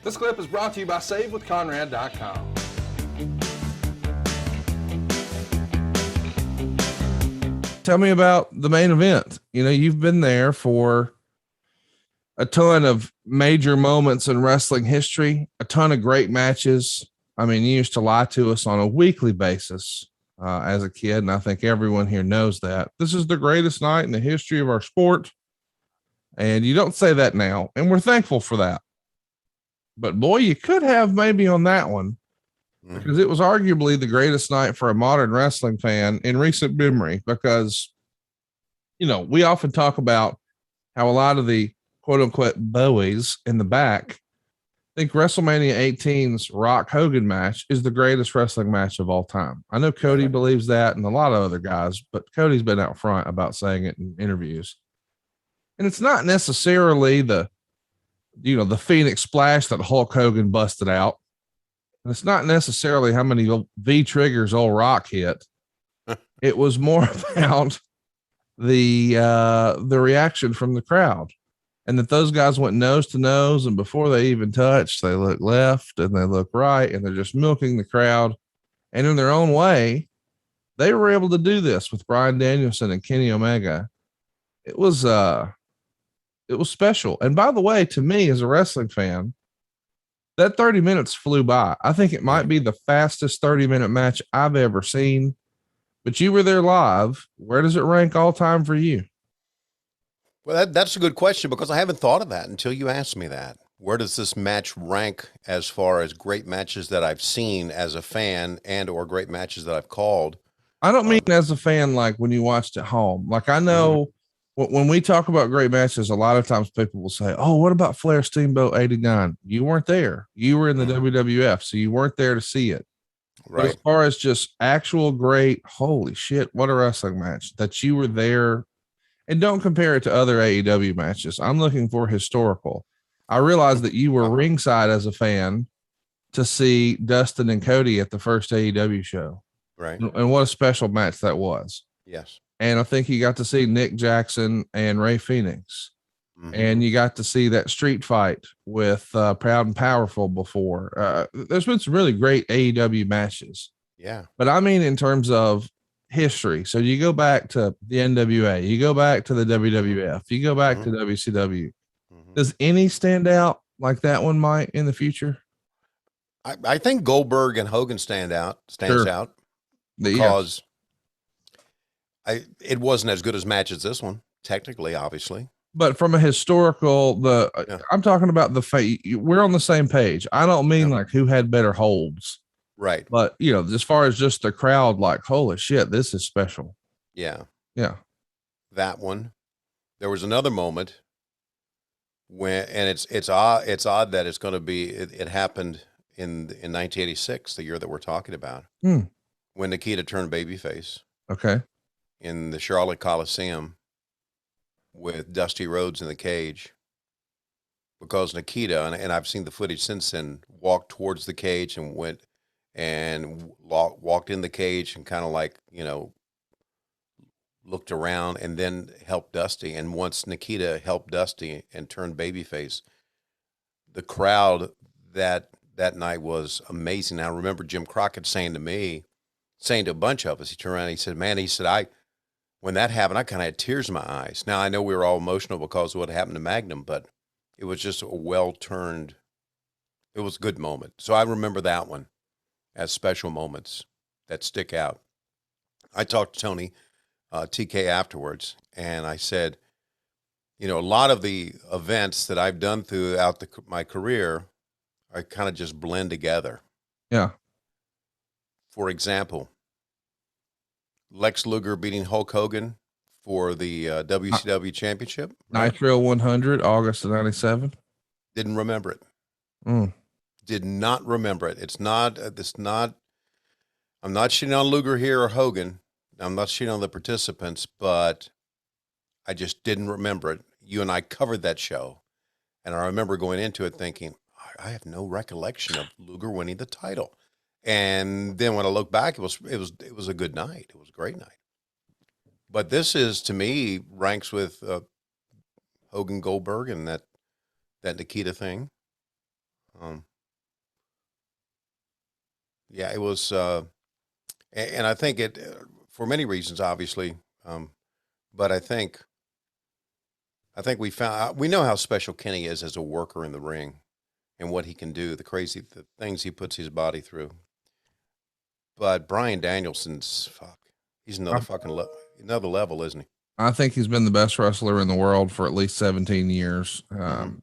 This clip is brought to you by SaveWithConrad.com. Tell me about the main event. You know, you've been there for a ton of major moments in wrestling history, a ton of great matches. I mean, you used to lie to us on a weekly basis as a kid, and I think everyone here knows that. This is the greatest night in the history of our sport, and you don't say that now, and we're thankful for that. But boy, you could have maybe on that one, because it was arguably the greatest night for a modern wrestling fan in recent memory, because, you know, we often talk about how a lot of the quote unquote Bowies in the back think WrestleMania 18's Rock Hogan match is the greatest wrestling match of all time. I know Cody believes that and a lot of other guys, but Cody's been out front about saying it in interviews. And it's not necessarily the Phoenix Splash that Hulk Hogan busted out. And it's not necessarily how many V triggers old Rock hit. It was more about the reaction from the crowd, and that those guys went nose to nose. And before they even touched, they look left and they look right, and they're just milking the crowd. And in their own way, they were able to do this with Bryan Danielson and Kenny Omega. It was special. And by the way, to me as a wrestling fan, that 30 minutes flew by. I think it might be the fastest 30-minute match I've ever seen, but you were there live. Where does it rank all time for you? Well, that's a good question, because I haven't thought of that until you asked me that. Where does this match rank as far as great matches that I've seen as a fan and or great matches that I've called? I don't mean as a fan, like when you watched at home. Like, I know when we talk about great matches, a lot of times people will say, oh, what about Flair Steamboat 89? You weren't there. You were in the WWF, so you weren't there to see it. Right. But as far as just actual great, holy shit, what a wrestling match that you were there. And don't compare it to other AEW matches. I'm looking for historical. I realized that you were ringside as a fan to see Dustin and Cody at the first AEW show. Right. And what a special match that was. Yes. And I think you got to see Nick Jackson and Ray Phoenix. And you got to see that street fight with Proud and Powerful before. There's been some really great AEW matches. Yeah. But I mean, in terms of history. So you go back to the NWA, you go back to the WWF, you go back to WCW. Does any stand out like that one might in the future? I think Goldberg and Hogan stands out because it wasn't as good as match as this one, technically, obviously. But from a historical, I'm talking about we're on the same page. I don't mean like who had better holds. Right. But, you know, as far as just the crowd, like, holy shit, this is special. Yeah. Yeah. That one. There was another moment when, and it's odd that it's going to be, it happened in 1986, the year that we're talking about, when Nikita turned babyface. Okay. In the Charlotte Coliseum with Dusty Rhodes in the cage, because Nikita, and I've seen the footage since then, walked towards the cage and walked in the cage and kind of like, you know, looked around and then helped Dusty. And once Nikita helped Dusty and turned babyface, the crowd that night was amazing. I remember Jim Crockett saying to a bunch of us, he turned around and he said, man, when that happened, I kind of had tears in my eyes. Now, I know we were all emotional because of what happened to Magnum, but it was just it was a good moment. So I remember that one as special moments that stick out. I talked to Tony TK afterwards, and I said, you know, a lot of the events that I've done throughout my career are kind of just blend together. Yeah. For example, Lex Luger beating Hulk Hogan for the WCW championship. Nitro 100, August of 97. Didn't remember it. Did not remember it. I'm not shitting on Luger here or Hogan. I'm not shitting on the participants, but I just didn't remember it. You and I covered that show, and I remember going into it thinking, I have no recollection of Luger winning the title. And then when I look back, it was a good night. It was a great night. But this is, to me, ranks with Hogan Goldberg and that Nikita thing. Um, yeah, it was, and I think it for many reasons, obviously, but I think we know how special Kenny is as a worker in the ring and what he can do, the things he puts his body through. But Brian Danielson's fuck, he's I, another level, isn't he? I think he's been the best wrestler in the world for at least 17 years. Mm-hmm.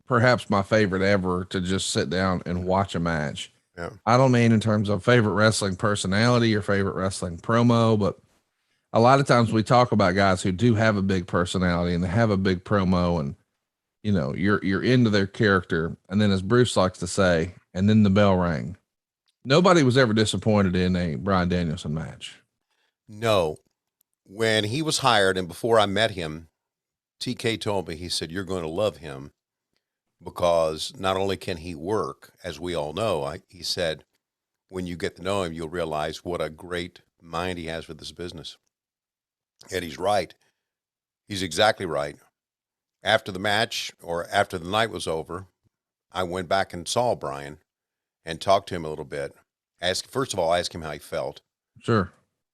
Perhaps my favorite ever to just sit down and watch a match. Yeah. I don't mean in terms of favorite wrestling personality or favorite wrestling promo, but a lot of times we talk about guys who do have a big personality and they have a big promo, and you're into their character. And then, as Bruce likes to say, and then the bell rang. Nobody was ever disappointed in a Bryan Danielson match. No, when he was hired and before I met him, TK told me, he said, "You're going to love him because not only can he work, as we all know, he said, when you get to know him, you'll realize what a great mind he has for this business." And he's right. He's exactly right. After the match or after the night was over, I went back and saw Brian and talked to him a little bit. First of all, ask him how he felt. Sure.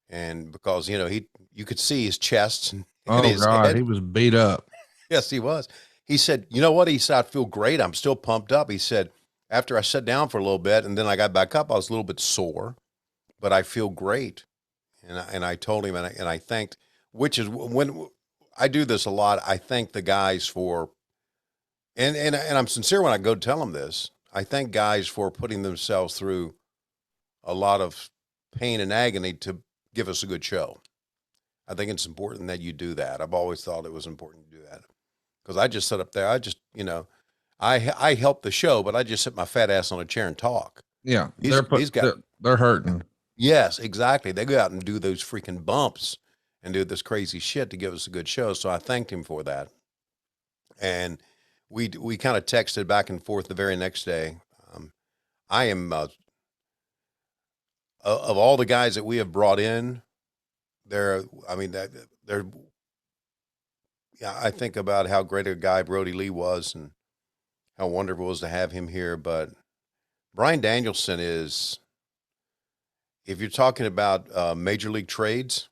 And because, you could see his chest and Oh his God, head. he was beat up. Yes, he was. He said, "You know what?" He said, "I feel great. I'm still pumped up." He said, "After I sat down for a little bit and then I got back up, I was a little bit sore, but I feel great." And I told him, and I thanked, which is when I do this a lot. I thank the guys for, and I'm sincere when I go tell them this. I thank guys for putting themselves through a lot of pain and agony to give us a good show. I think it's important that you do that. I've always thought it was important to do that because I just sit up there. I help the show, but I just sit my fat ass on a chair and talk. Yeah, They're hurting. Yes, exactly. They go out and do those freaking bumps and do this crazy shit to give us a good show. So I thanked him for that. And we kind of texted back and forth the very next day. I am of all the guys that we have brought in, yeah, I think about how great a guy Brody Lee was and how wonderful it was to have him here. But Brian Danielson is, if you're talking about major league trades,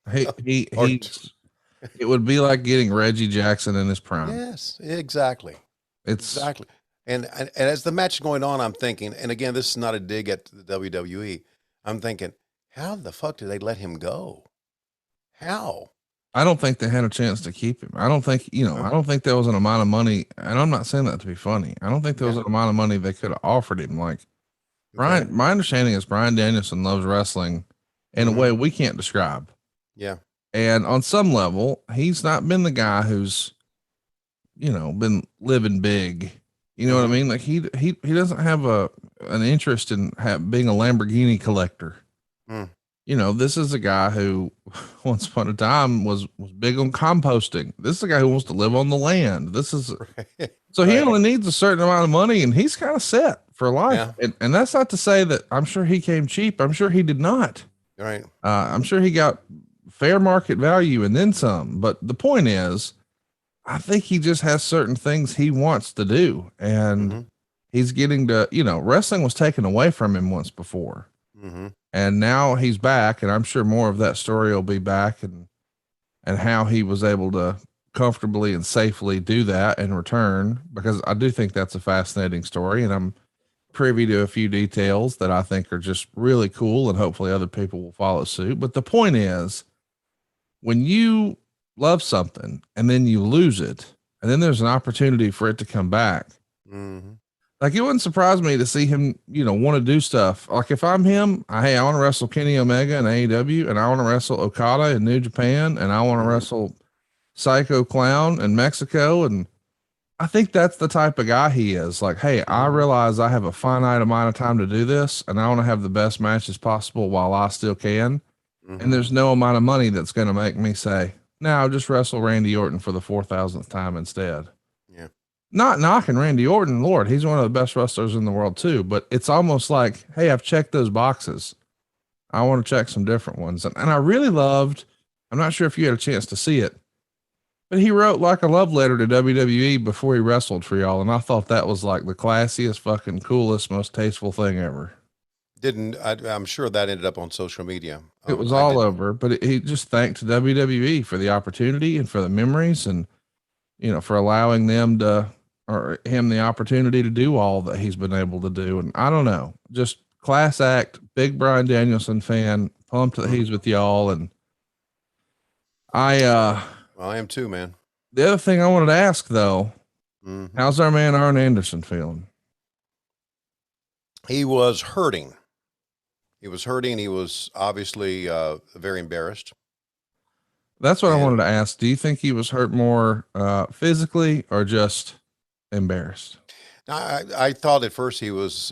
it would be like getting Reggie Jackson in his prime. Yes, exactly. Exactly. And as the match is going on, I'm thinking, and again, this is not a dig at the WWE. I'm thinking, how the fuck did they let him go? How? I don't think they had a chance to keep him. I don't think, I don't think there was an amount of money, and I'm not saying that to be funny. I don't think there was an amount of money they could have offered him. Like Brian, my understanding is Bryan Danielson loves wrestling in a way we can't describe. Yeah. And on some level, he's not been the guy who's, been living big. You know what I mean? Like he doesn't have an interest in being a Lamborghini collector. This is a guy who once upon a time was big on composting. This is a guy who wants to live on the land. So he only needs a certain amount of money and he's kind of set for life. Yeah. And that's not to say that I'm sure he came cheap. I'm sure he did not. Right. I'm sure he got fair market value and then some, but the point is, I think he just has certain things he wants to do and he's getting to, wrestling was taken away from him once before. And now he's back, and I'm sure more of that story will be back and how he was able to comfortably and safely do that in return, because I do think that's a fascinating story, and I'm privy to a few details that I think are just really cool, and hopefully other people will follow suit. But the point is, when you love something and then you lose it, and then there's an opportunity for it to come back. Like it wouldn't surprise me to see him, want to do stuff. Like if I'm him, I want to wrestle Kenny Omega in AEW, and I want to wrestle Okada in New Japan, and I want to wrestle Psycho Clown in Mexico. And I think that's the type of guy he is. Like, hey, I realize I have a finite amount of time to do this, and I want to have the best matches possible while I still can. And there's no amount of money that's going to make me say, no, I'll just wrestle Randy Orton for the 4,000th time instead. Not knocking Randy Orton, Lord, he's one of the best wrestlers in the world too, but it's almost like, hey, I've checked those boxes. I want to check some different ones. And I really loved, I'm not sure if you had a chance to see it, But he wrote like a love letter to WWE before he wrestled for y'all, and I thought that was like the classiest, fucking coolest, most tasteful thing ever. I'm sure that ended up on social media. It was I all didn't. over, but he just thanked WWE for the opportunity and for the memories, and for allowing them to, or him, the opportunity to do all that he's been able to do. And I don't know, just class act, big Brian Danielson fan, pumped that Mhm. he's with y'all. And I, Well, I am too, man. the other thing I wanted to ask though, Hmm. how's our man Arn Anderson feeling? He was hurting. He was hurting. He was obviously very embarrassed. That's what I And wanted to ask. Do you think he was hurt more physically or just embarrassed? I thought at first he was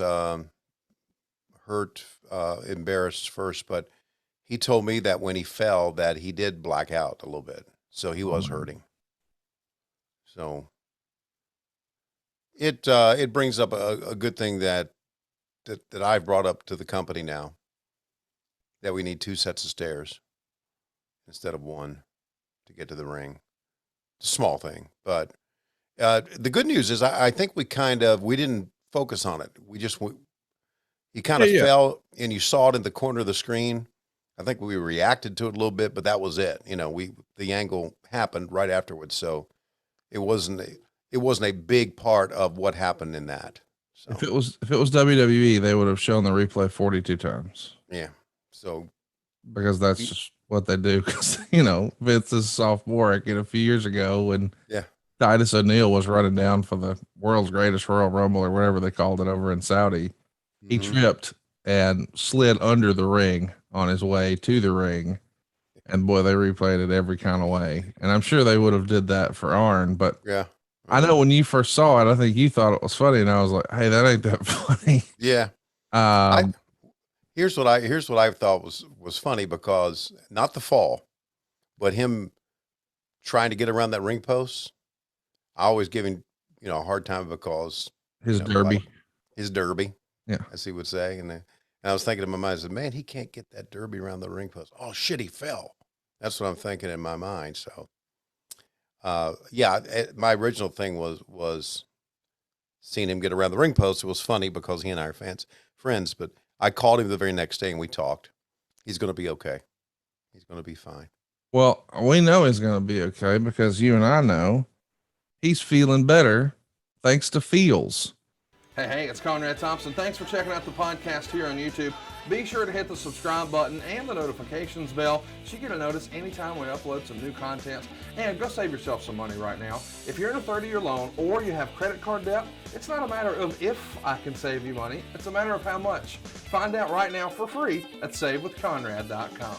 hurt, embarrassed first, but he told me that when he fell, that he did black out a little bit, so he was hurting. So it brings up a good thing that I've brought up to the company now, that we need 2 sets of stairs instead of 1 to get to the ring. It's a small thing, but the good news is I think we didn't focus on it. He kind Yeah, of yeah. fell, and you saw it in the corner of the screen. I think we reacted to it a little bit, but that was it. The angle happened right afterwards, so it wasn't a big part of what happened in that. If So it was WWE, they would have shown the replay 42 times yeah, so because that's we, just what they do. Because Vince's sophomoric, a few years ago when yeah. Titus O'Neil was running down for the world's greatest Royal Rumble or whatever they called it over in Saudi. He Hmm. tripped and slid under the ring on his way to the ring. And boy, they replayed it every kind of way. And I'm sure they would have did that for Arn, but Yeah. I know when you first saw it, I think you thought it was funny. And I was like, hey, that ain't that funny. Yeah. I Um, here's what I thought was funny, because not the fall, but him trying to get around that ring post. I always give him, a hard time because, his like derby. his derby, Yeah. as he would say. And I was thinking in my mind, I said, man, he can't get that derby around the ring post. Oh shit, he fell. That's what I'm thinking in my mind. So, yeah, my original thing was seeing him get around the ring post. It was funny because he and I are friends, but I called him the very next day and we talked. He's going to be okay. He's going to be fine. Well, we know he's going to be okay because you and I know he's feeling better thanks to Feels. Hey, it's Conrad Thompson. Thanks for checking out the podcast here on YouTube. Be sure to hit the subscribe button and the notifications bell so you get a notice anytime we upload some new content. And go save yourself some money right now. If you're in a 30-year loan or you have credit card debt, it's not a matter of if I can save you money, it's a matter of how much. Find out right now for free at savewithconrad.com.